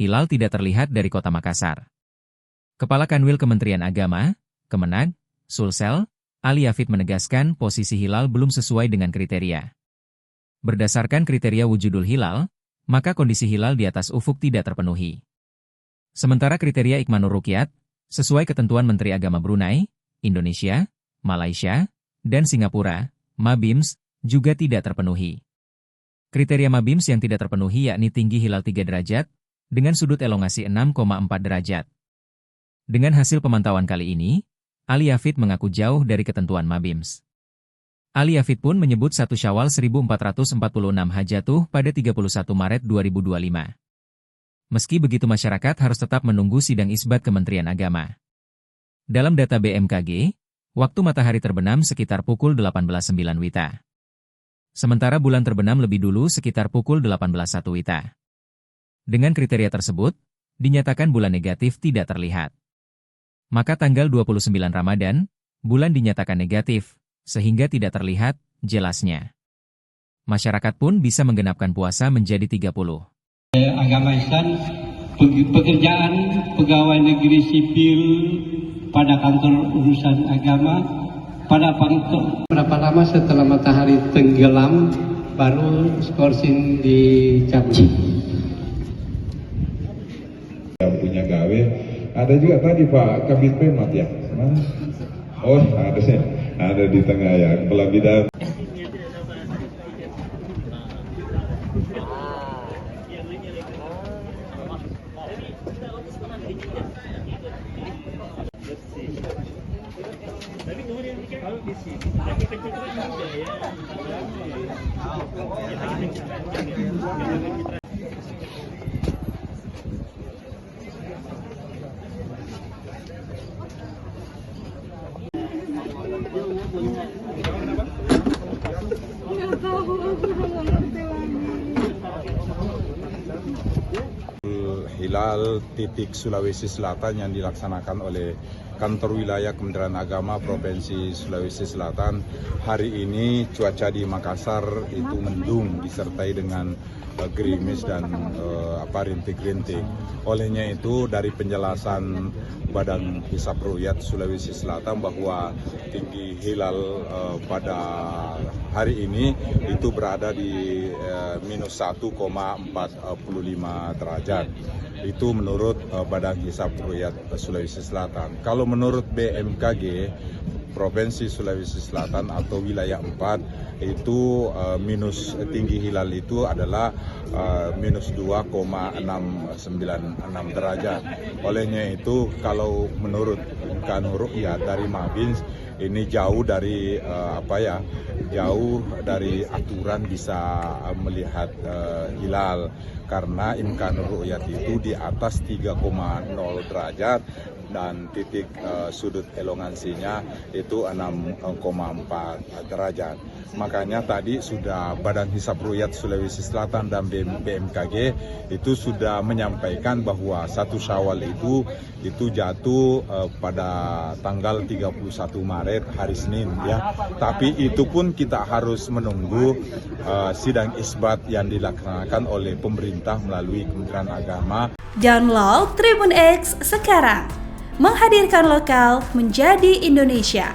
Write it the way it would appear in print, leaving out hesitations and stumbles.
hilal tidak terlihat dari kota Makassar. Kepala Kanwil Kementerian Agama, Kemenag, Sulsel, Ali Yafid menegaskan posisi hilal belum sesuai dengan kriteria. Berdasarkan kriteria wujudul hilal, maka kondisi hilal di atas ufuk tidak terpenuhi. Sementara kriteria Ikmanur Ruqyat, sesuai ketentuan Menteri Agama Brunei, Indonesia, Malaysia, dan Singapura, MABIMS, juga tidak terpenuhi. Kriteria MABIMS yang tidak terpenuhi yakni tinggi hilal 3 derajat, dengan sudut elongasi 6,4 derajat. Dengan hasil pemantauan kali ini, Ali Yafid mengaku jauh dari ketentuan MABIMS. Ali Yafid pun menyebut 1 Syawal 1446 jatuh pada 31 Maret 2025. Meski begitu masyarakat harus tetap menunggu sidang isbat Kementerian Agama. Dalam data BMKG, waktu matahari terbenam sekitar pukul 18.09 WITA. Sementara bulan terbenam lebih dulu sekitar pukul 18.01 WITA. Dengan kriteria tersebut, dinyatakan bulan negatif tidak terlihat. Maka tanggal 29 Ramadan, bulan dinyatakan negatif, sehingga tidak terlihat jelasnya. Masyarakat pun bisa menggenapkan puasa menjadi 30. Agama Islam, pekerjaan pegawai negeri sipil pada kantor urusan agama, berapa lama setelah matahari tenggelam baru skorsin dicabut. Yang punya gawe, ada juga tadi Pak Kabid Pemat ya, mana? Oh ada di tengah ya, kepala bidang. Hilal titik Sulawesi Selatan yang dilaksanakan oleh Kantor Wilayah Kementerian Agama Provinsi Sulawesi Selatan. Hari ini cuaca di Makassar itu mendung disertai dengan gerimis dan rintik-rintik. Olehnya itu dari penjelasan Badan Hisab Ruqyat Sulawesi Selatan bahwa tinggi hilal pada hari ini itu berada di minus 1,45 derajat. Itu menurut Badan Hisab Ruqyat Sulawesi Selatan. Kalau menurut BMKG Provinsi Sulawesi Selatan atau wilayah 4 itu minus tinggi hilal itu adalah minus 2,696 derajat. Olehnya itu kalau menurut Ikmanur Ruqyat dari MABIMS ini jauh dari jauh dari aturan bisa melihat hilal karena Ikmanur Ruqyat itu di atas 3,0 derajat dan titik sudut elongansinya itu 6,4 derajat. Makanya tadi sudah Badan Hisab Ruqyat Sulawesi Selatan dan BMKG itu sudah menyampaikan bahwa 1 Syawal itu jatuh pada tanggal 31 Maret hari Senin ya. Tapi itu pun kita harus menunggu sidang isbat yang dilaksanakan oleh pemerintah melalui Kementerian Agama. Download Tribun X sekarang. Menghadirkan lokal menjadi Indonesia.